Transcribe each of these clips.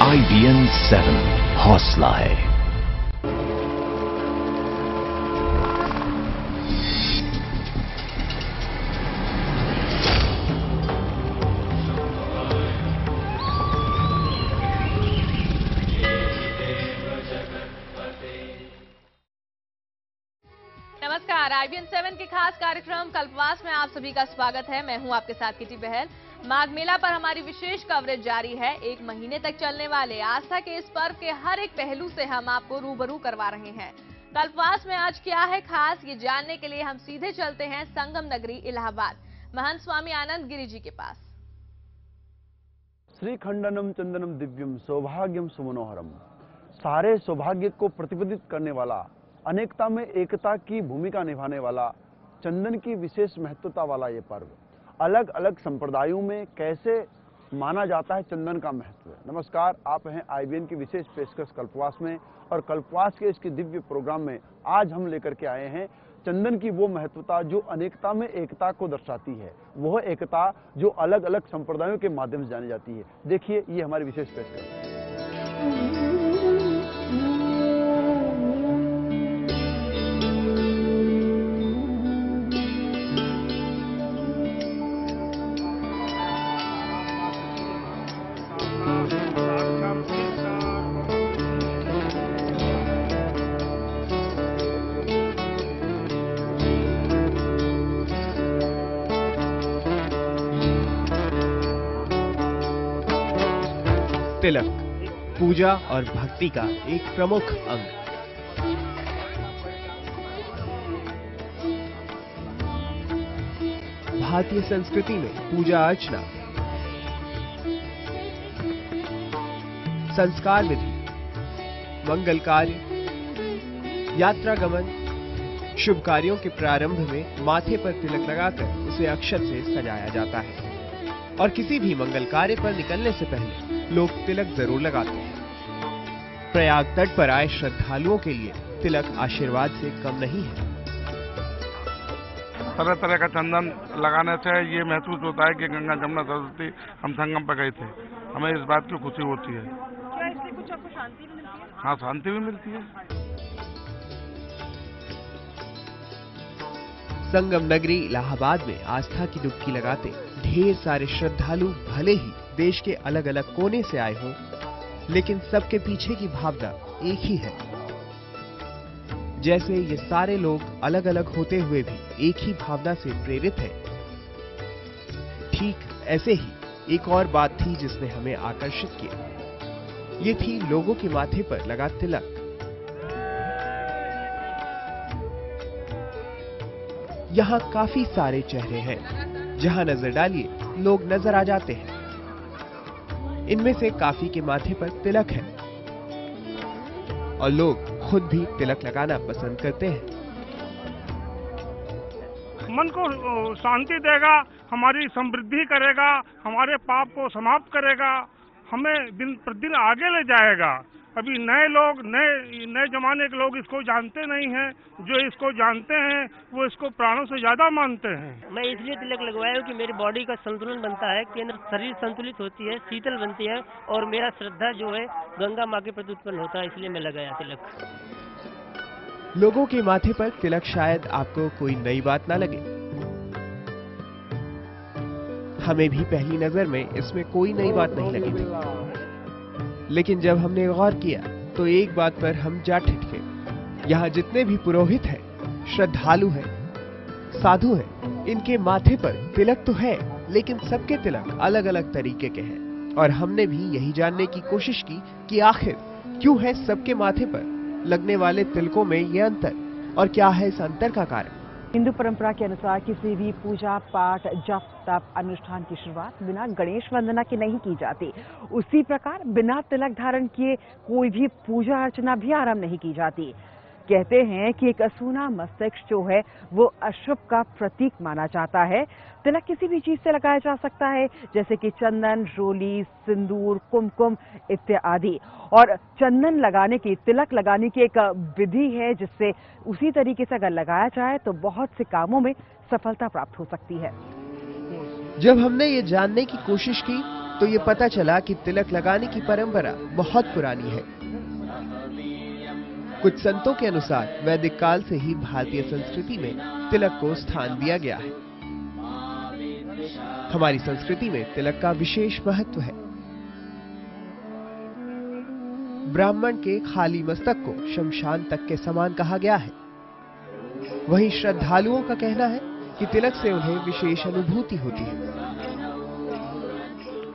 IBN 7 हौसला है। नमस्कार, IBN 7 के खास कार्यक्रम कल्पवास में आप सभी का स्वागत है। मैं हूं आपके साथ किटी बहल। माघ मेला पर हमारी विशेष कवरेज जारी है। 1 महीने तक चलने वाले आस्था के इस पर्व के हर एक पहलू से हम आपको रूबरू करवा रहे हैं। कल्पवास में आज क्या है खास, ये जानने के लिए हम सीधे चलते हैं संगम नगरी इलाहाबाद, महंत स्वामी आनंद गिरी जी के पास। श्रीखंडनम चंदनम दिव्यम सौभाग्यम सुमनोहरम। सारे सौभाग्य को प्रतिपादित करने वाला, अनेकता में एकता की भूमिका निभाने वाला, चंदन की विशेष महत्वता वाला ये पर्व अलग अलग संप्रदायों में कैसे माना जाता है चंदन का महत्व। नमस्कार, आप हैं IBN की विशेष पेशकश कल्पवास में, और कल्पवास के इसके दिव्य प्रोग्राम में आज हम लेकर के आए हैं चंदन की वो महत्वता जो अनेकता में एकता को दर्शाती है, वह एकता जो अलग अलग संप्रदायों के माध्यम से जानी जाती है। देखिए, ये हमारी विशेष पेशकश। तिलक पूजा और भक्ति का एक प्रमुख अंग। भारतीय संस्कृति में पूजा अर्चना, संस्कार विधि, मंगल कार्य, यात्रा गमन, शुभ कार्यों के प्रारंभ में माथे पर तिलक लगाकर उसे अक्षत से सजाया जाता है, और किसी भी मंगल कार्य पर निकलने से पहले लोग तिलक जरूर लगाते हैं। प्रयाग तट पर आए श्रद्धालुओं के लिए तिलक आशीर्वाद से कम नहीं है। तरह तरह का चंदन लगाने से ये महसूस होता है कि गंगा जमुना सरस्वती हम संगम पर गए थे। हमें इस बात की खुशी होती है। क्या इससे कुछ आपको शांति भी मिलती है? हाँ, शांति भी मिलती है। संगम नगरी इलाहाबाद में आस्था की डुबकी लगाते ढेर सारे श्रद्धालु भले ही देश के अलग अलग कोने से आए हों, लेकिन सबके पीछे की भावना एक ही है। जैसे ये सारे लोग अलग अलग होते हुए भी एक ही भावना से प्रेरित हैं, ठीक ऐसे ही एक और बात थी जिसने हमें आकर्षित किया। ये थी लोगों के माथे पर लगा तिलक। यहाँ काफी सारे चेहरे हैं, जहाँ नजर डालिए लोग नजर आ जाते हैं। इनमें से काफी के माथे पर तिलक है, और लोग खुद भी तिलक लगाना पसंद करते हैं। मन को शांति देगा, हमारी समृद्धि करेगा, हमारे पाप को समाप्त करेगा, हमें दिन प्रतिदिन आगे ले जाएगा। अभी नए लोग, नए जमाने के लोग इसको जानते नहीं हैं। जो इसको जानते हैं वो इसको प्राणों से ज्यादा मानते हैं। मैं इसलिए तिलक लगवाया हूँ कि मेरी बॉडी का संतुलन बनता है, कि अंदर शरीर संतुलित होती है, शीतल बनती है, और मेरा श्रद्धा जो है गंगा माँ के प्रति उत्पन्न होता है, इसलिए मैं लगाया तिलक। लोगों के माथे पर तिलक शायद आपको कोई नई बात ना लगे। हमें भी पहली नजर में इसमें कोई नई बात नहीं लगी थी, लेकिन जब हमने गौर किया तो एक बात पर हम जा ठिठके। यहाँ जितने भी पुरोहित हैं, श्रद्धालु हैं, साधु हैं, इनके माथे पर तिलक तो है, लेकिन सबके तिलक अलग अलग तरीके के हैं। और हमने भी यही जानने की कोशिश की कि आखिर क्यों है सबके माथे पर लगने वाले तिलकों में ये अंतर, और क्या है इस अंतर का कारण। हिंदू परंपरा के अनुसार किसी भी पूजा पाठ, जप तप अनुष्ठान की शुरुआत बिना गणेश वंदना के नहीं की जाती। उसी प्रकार बिना तिलक धारण किए कोई भी पूजा अर्चना भी आरंभ नहीं की जाती। कहते हैं कि एक असूना मस्तिष्क जो है वो अशुभ का प्रतीक माना जाता है। तिलक किसी भी चीज से लगाया जा सकता है, जैसे कि चंदन, रोली, सिंदूर, कुमकुम इत्यादि। और चंदन लगाने की, तिलक लगाने की एक विधि है जिससे उसी तरीके से अगर लगाया जाए तो बहुत से कामों में सफलता प्राप्त हो सकती है। जब हमने ये जानने की कोशिश की तो ये पता चला कि तिलक लगाने की परंपरा बहुत पुरानी है। कुछ संतों के अनुसार वैदिक काल से ही भारतीय संस्कृति में तिलक को स्थान दिया गया है। हमारी संस्कृति में तिलक का विशेष महत्व है। ब्राह्मण के खाली मस्तक को शमशान तक के समान कहा गया है। वहीं श्रद्धालुओं का कहना है कि तिलक से उन्हें विशेष अनुभूति होती है।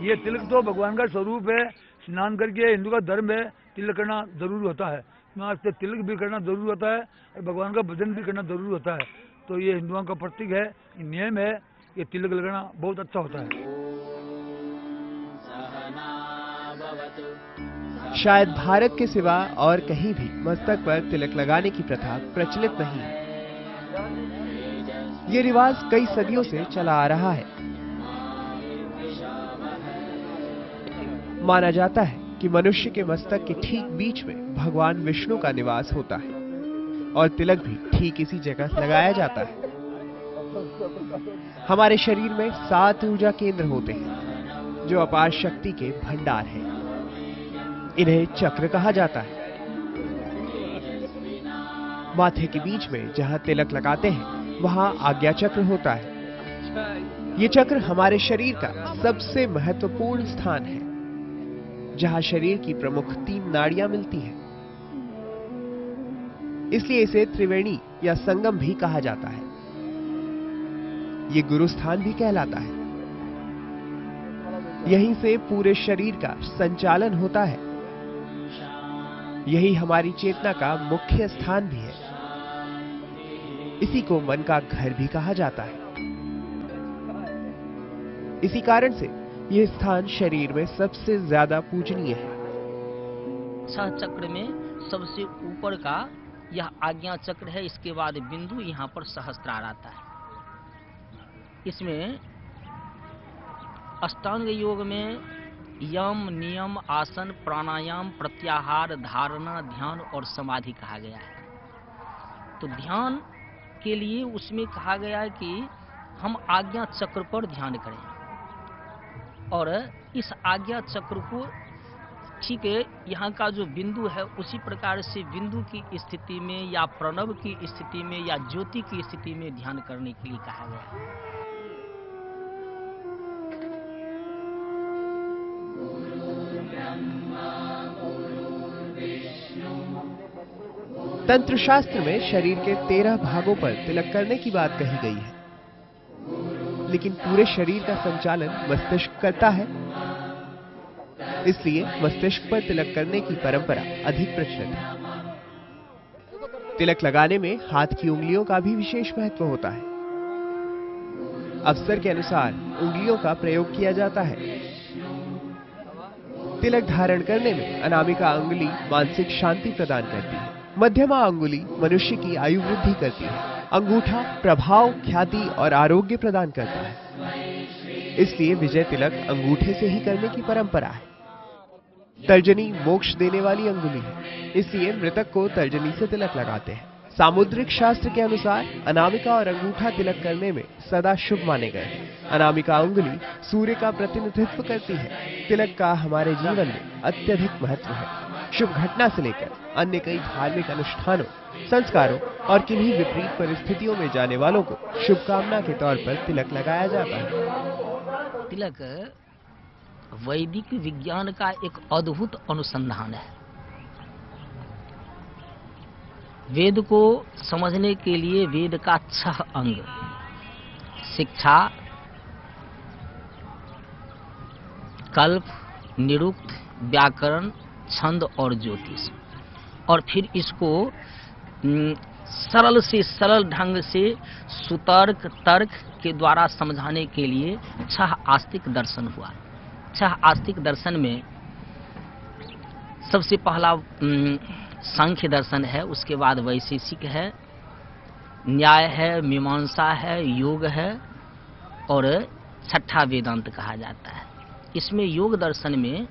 ये तिलक तो भगवान का स्वरूप है। स्नान करके हिंदू का धर्म है, तिलक करना जरूर होता है। आज से तिलक भी करना जरूर होता है और भगवान का भजन भी करना जरूर होता है। तो ये हिंदुओं का प्रतीक है, नियम है। ये तिलक लगाना बहुत अच्छा होता है। शायद भारत के सिवा और कहीं भी मस्तक पर तिलक लगाने की प्रथा प्रचलित नहीं है। ये रिवाज कई सदियों से चला आ रहा है। माना जाता है कि मनुष्य के मस्तक के ठीक बीच में भगवान विष्णु का निवास होता है और तिलक भी ठीक इसी जगह लगाया जाता है। हमारे शरीर में 7 ऊर्जा केंद्र होते हैं जो अपार शक्ति के भंडार हैं। इन्हें चक्र कहा जाता है। माथे के बीच में जहां तिलक लगाते हैं वहां आज्ञा चक्र होता है। ये चक्र हमारे शरीर का सबसे महत्वपूर्ण स्थान है, जहां शरीर की प्रमुख 3 नाड़ियां मिलती हैं। इसलिए इसे त्रिवेणी या संगम भी कहा जाता है। ये गुरु स्थान भी कहलाता है। यहीं से पूरे शरीर का संचालन होता है। यही हमारी चेतना का मुख्य स्थान भी है। इसी को मन का घर भी कहा जाता है। इसी कारण से यह स्थान शरीर में सबसे ज्यादा पूजनीय है। 6 चक्र में सबसे ऊपर का यह आज्ञा चक्र है। इसके बाद बिंदु, यहाँ पर सहस्त्रार आता है। इसमें अष्टांग योग में यम, नियम, आसन, प्राणायाम, प्रत्याहार, धारणा, ध्यान और समाधि कहा गया है। तो ध्यान के लिए उसमें कहा गया है कि हम आज्ञा चक्र पर ध्यान करें और इस आज्ञा चक्र को ठीक है, यहाँ का जो बिंदु है उसी प्रकार से बिंदु की स्थिति में या प्रणव की स्थिति में या ज्योति की स्थिति में ध्यान करने के लिए कहा गया है। तंत्र शास्त्र में शरीर के 13 भागों पर तिलक करने की बात कही गई है, लेकिन पूरे शरीर का संचालन मस्तिष्क करता है। इसलिए मस्तिष्क पर तिलक करने की परंपरा अधिक प्रचलित है। तिलक लगाने में हाथ की उंगलियों का भी विशेष महत्व होता है। अवसर के अनुसार उंगलियों का प्रयोग किया जाता है। तिलक धारण करने में अनामिका अंगुली मानसिक शांति प्रदान करती है। मध्यमा अंगुली मनुष्य की आयु वृद्धि करती है। अंगूठा प्रभाव, ख्याति और आरोग्य प्रदान करता है। इसलिए विजय तिलक अंगूठे से ही करने की परंपरा है। तर्जनी मोक्ष देने वाली अंगुली है, इसलिए मृतक को तर्जनी से तिलक लगाते हैं। सामुद्रिक शास्त्र के अनुसार अनामिका और अंगूठा तिलक करने में सदा शुभ माने गए हैं। अनामिका अंगुली सूर्य का प्रतिनिधित्व करती है। तिलक का हमारे जीवन में अत्यधिक महत्व है। शुभ घटना से लेकर अन्य कई धार्मिक अनुष्ठानों, संस्कारों और किन्हीं विपरीत परिस्थितियों में जाने वालों को शुभकामना के तौर पर तिलक लगाया जाता है। तिलक वैदिक विज्ञान का एक अद्भुत अनुसंधान है। वेद को समझने के लिए वेद का 6 अंग शिक्षा, कल्प, निरुक्त, व्याकरण, छंद और ज्योतिष, और फिर इसको सरल से सरल ढंग से सुतर्क तर्क के द्वारा समझाने के लिए 6 आस्तिक दर्शन हुआ। 6 आस्तिक दर्शन में सबसे पहला सांख्य दर्शन है, उसके बाद वैशेषिक है, न्याय है, मीमांसा है, योग है और 6ठा वेदांत कहा जाता है। इसमें योग दर्शन में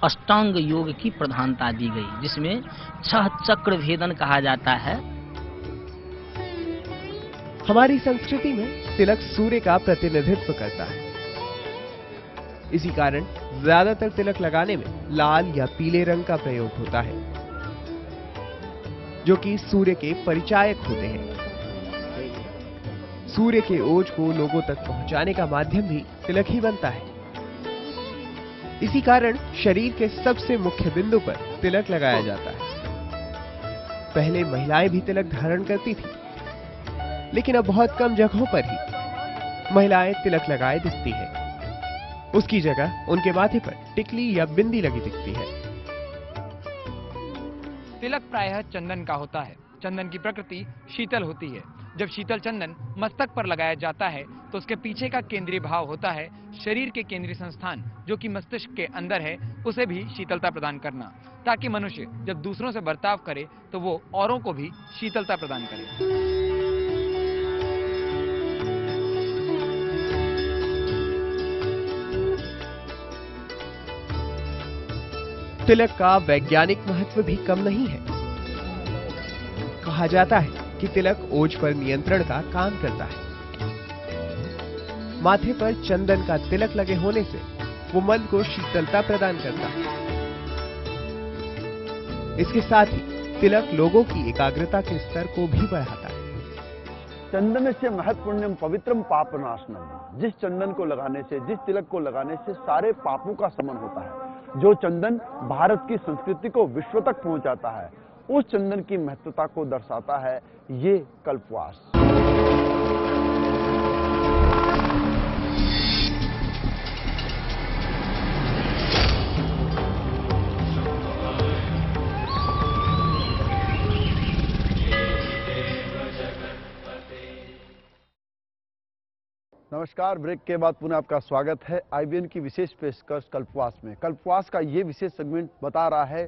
अष्टांग योग की प्रधानता दी गई, जिसमें 6 चक्र भेदन कहा जाता है। हमारी संस्कृति में तिलक सूर्य का प्रतिनिधित्व करता है। इसी कारण ज्यादातर तिलक लगाने में लाल या पीले रंग का प्रयोग होता है, जो कि सूर्य के परिचायक होते हैं। सूर्य के ओज को लोगों तक पहुंचाने का माध्यम भी तिलक ही बनता है। इसी कारण शरीर के सबसे मुख्य बिंदु पर तिलक लगाया जाता है। पहले महिलाएं भी तिलक धारण करती थी, लेकिन अब बहुत कम जगहों पर ही महिलाएं तिलक लगाए दिखती हैं। उसकी जगह उनके माथे पर टिकली या बिंदी लगी दिखती है। तिलक प्रायः चंदन का होता है। चंदन की प्रकृति शीतल होती है। जब शीतल चंदन मस्तक पर लगाया जाता है तो उसके पीछे का केंद्रीय भाव होता है शरीर के केंद्रीय संस्थान जो कि मस्तिष्क के अंदर है, उसे भी शीतलता प्रदान करना, ताकि मनुष्य जब दूसरों से बर्ताव करे तो वो औरों को भी शीतलता प्रदान करे। तिलक का वैज्ञानिक महत्व भी कम नहीं है। कहा जाता है कि तिलक ओज पर नियंत्रण का काम करता है। माथे पर चंदन का तिलक लगे होने से वो मन को शीतलता प्रदान करता है। इसके साथ ही तिलक लोगों की एकाग्रता के स्तर को भी बढ़ाता है। चंदन से महत्वपूर्णम पवित्रम पापनाशनम। जिस चंदन को लगाने से, जिस तिलक को लगाने से सारे पापों का शमन होता है। जो चंदन भारत की संस्कृति को विश्व तक पहुंचाता है, उस चंदन की महत्वता को दर्शाता है ये कल्पवास। नमस्कार, ब्रेक के बाद पुनः आपका स्वागत है आईबीएन की विशेष पेशकश कल्पवास में। कल्पवास का ये विशेष सेगमेंट बता रहा है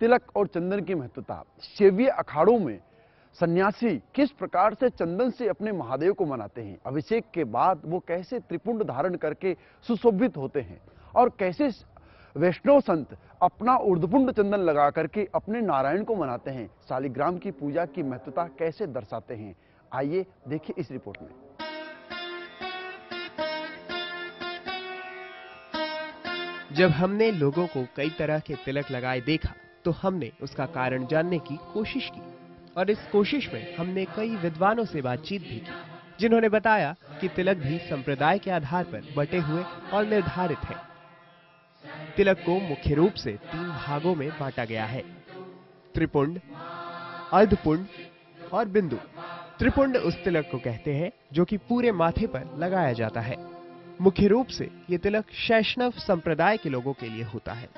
तिलक और चंदन की महत्वता। शैवीय अखाड़ों में सन्यासी किस प्रकार से चंदन से अपने महादेव को मनाते हैं, अभिषेक के बाद वो कैसे त्रिपुंड धारण करके सुशोभित होते हैं और कैसे वैष्णव संत अपना ऊर्ध्वपुंड चंदन लगा करके अपने नारायण को मनाते हैं, शालिग्राम की पूजा की महत्वता कैसे दर्शाते हैं। आइए देखिए इस रिपोर्ट में। जब हमने लोगों को कई तरह के तिलक लगाए देखा तो हमने उसका कारण जानने की कोशिश की और इस कोशिश में हमने कई विद्वानों से बातचीत भी की, जिन्होंने बताया कि तिलक भी संप्रदाय के आधार पर बटे हुए और निर्धारित है। तिलक को मुख्य रूप से 3 भागों में बांटा गया है: त्रिपुंड, अर्धपुंड और बिंदु। त्रिपुंड उस तिलक को कहते हैं जो कि पूरे माथे पर लगाया जाता है। मुख्य रूप से ये तिलक वैष्णव संप्रदाय के लोगों के लिए होता है।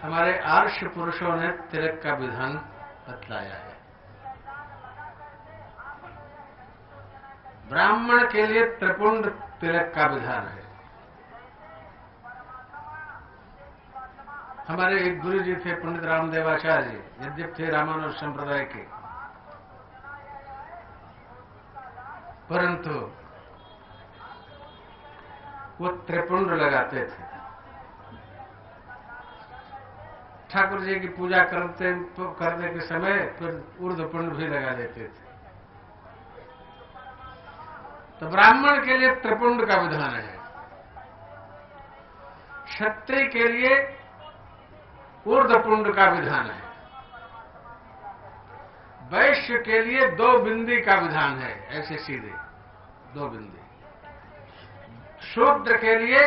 हमारे आर्ष पुरुषों ने तिलक का विधान बतलाया है। ब्राह्मण के लिए त्रिपुंड तिलक का विधान है। हमारे एक गुरु जी थे पंडित रामदेवाचार्य, यद्यप थे रामानुज संप्रदाय के, परंतु वो त्रिपुंड लगाते थे। ठाकुर जी की पूजा करने के समय फिर ऊर्ध्वपुंड भी लगा देते थे। तो ब्राह्मण के लिए त्रिपुंड का विधान है। क्षत्रिय के लिए ऊर्ध्वपुंड का विधान है। वैश्य के लिए 2 बिंदी का विधान है, ऐसे सीधे 2 बिंदी। शूद्र के लिए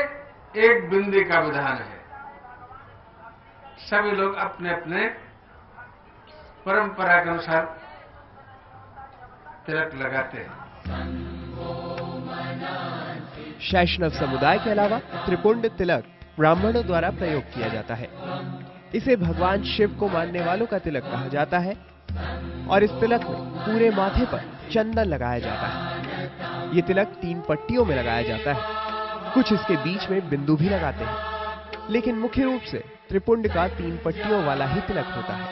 1 बिंदी का विधान है। सभी लोग अपने अपने परंपरा के अनुसार तिलक लगाते हैं। वैष्णव समुदाय के अलावा त्रिपुंड तिलक ब्राह्मणों द्वारा प्रयोग किया जाता है। इसे भगवान शिव को मानने वालों का तिलक कहा जाता है और इस तिलक में पूरे माथे पर चंदन लगाया जाता है। ये तिलक 3 पट्टियों में लगाया जाता है। कुछ इसके बीच में बिंदु भी लगाते हैं, लेकिन मुख्य रूप से त्रिपुंड का 3 पट्टियों वाला ही तिलक होता है।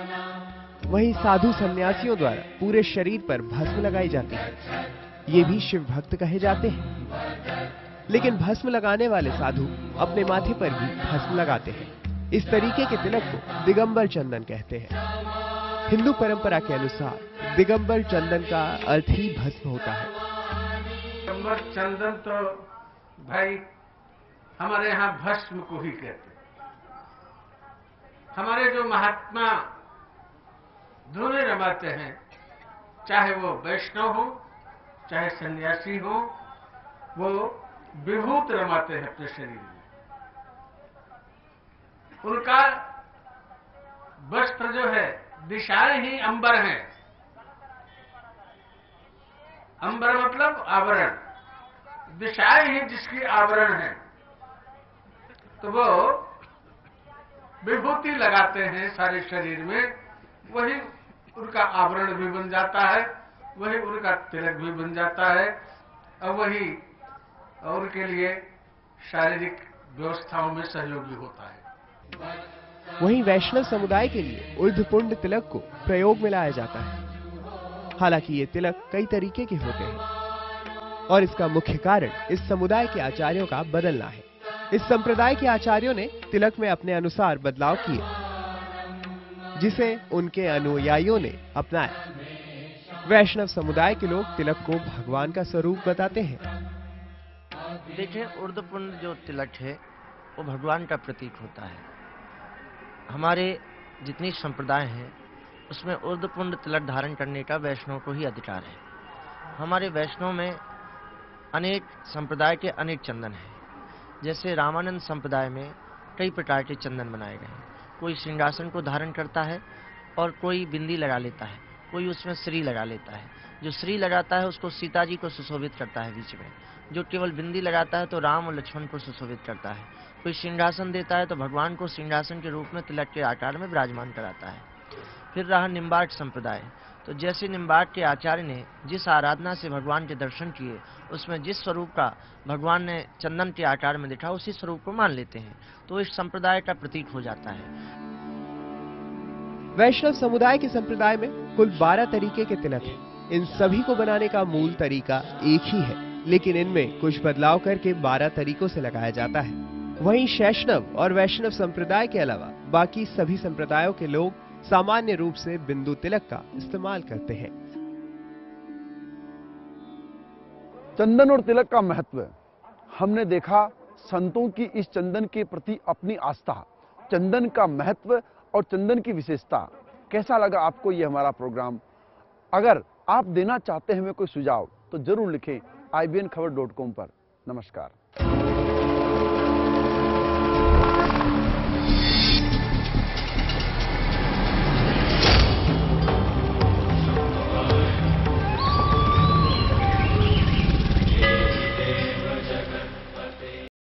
वहीं साधु सन्यासियों द्वारा पूरे शरीर पर भस्म लगाई जाती है। ये भी शिव भक्त कहे जाते हैं, लेकिन भस्म लगाने वाले साधु अपने माथे पर भी भस्म लगाते हैं। इस तरीके के तिलक को दिगंबर चंदन कहते हैं। हिंदू परंपरा के अनुसार दिगंबर चंदन का अर्थ ही भस्म होता है। दिगंबर चंदन तो भाई हमारे यहाँ भस्म को ही कहते हैं। हमारे जो महात्मा धुने रमाते हैं, चाहे वो वैष्णव हो चाहे सन्यासी हो, वो विभूत रमाते हैं अपने शरीर में। उनका वस्त्र जो है दिशाएं ही अंबर हैं। अंबर मतलब आवरण, दिशाएं ही जिसकी आवरण है, तो वो विभूति लगाते हैं सारे शरीर में, वही उनका आवरण भी बन जाता है, वही उनका तिलक भी बन जाता है, और वही उनके लिए शारीरिक व्यवस्थाओं में सहयोगी होता है। वहीं वैष्णव समुदाय के लिए ऊर्ध्वपुंड तिलक को प्रयोग में लाया जाता है। हालांकि ये तिलक कई तरीके के होते हैं और इसका मुख्य कारण इस समुदाय के आचार्यों का बदलना है। इस संप्रदाय के आचार्यों ने तिलक में अपने अनुसार बदलाव किए, जिसे उनके अनुयायियों ने अपनाया। वैष्णव समुदाय के लोग तिलक को भगवान का स्वरूप बताते हैं। देखिए, ऊर्ध्वपुंड जो तिलक है वो भगवान का प्रतीक होता है। हमारे जितनी संप्रदाय हैं उसमें ऊर्ध्वपुंड तिलक धारण करने का वैष्णव को ही अधिकार है। हमारे वैष्णव में अनेक संप्रदाय के अनेक चंदन हैं। जैसे रामानंद संप्रदाय में कई प्रकार के चंदन बनाए गए हैं। कोई सिंहासन को धारण करता है और कोई बिंदी लगा लेता है, कोई उसमें श्री लगा लेता है। जो श्री लगाता है उसको सीता जी को सुशोभित करता है बीच में, जो केवल बिंदी लगाता है तो राम और लक्ष्मण को सुशोभित करता है। कोई सिंहासन देता है तो भगवान को सिंहासन के रूप में तिलक के आकार में विराजमान कराता है। फिर रहा निम्बार्क संप्रदाय, तो जैसे निम्बार्क के आचार्य ने जिस आराधना से भगवान के दर्शन किए, उसमें जिस स्वरूप का भगवान ने चंदन के आकार में देखा, उसी स्वरूप को मान लेते हैं, तो इस संप्रदाय का प्रतीक हो जाता है। वैष्णव समुदाय के संप्रदाय में कुल 12 तरीके के तिलक हैं। इन सभी को बनाने का मूल तरीका एक ही है, लेकिन इनमें कुछ बदलाव करके 12 तरीकों से लगाया जाता है। वहीं शैष्णव और वैष्णव संप्रदाय के अलावा बाकी सभी संप्रदायों के लोग सामान्य रूप से बिंदु तिलक का इस्तेमाल करते हैं। चंदन और तिलक का महत्व हमने देखा। संतों की इस चंदन के प्रति अपनी आस्था, चंदन का महत्व और चंदन की विशेषता। कैसा लगा आपको ये हमारा प्रोग्राम? अगर आप देना चाहते हैं हमें कोई सुझाव तो जरूर लिखें IBNखबर.com पर। नमस्कार।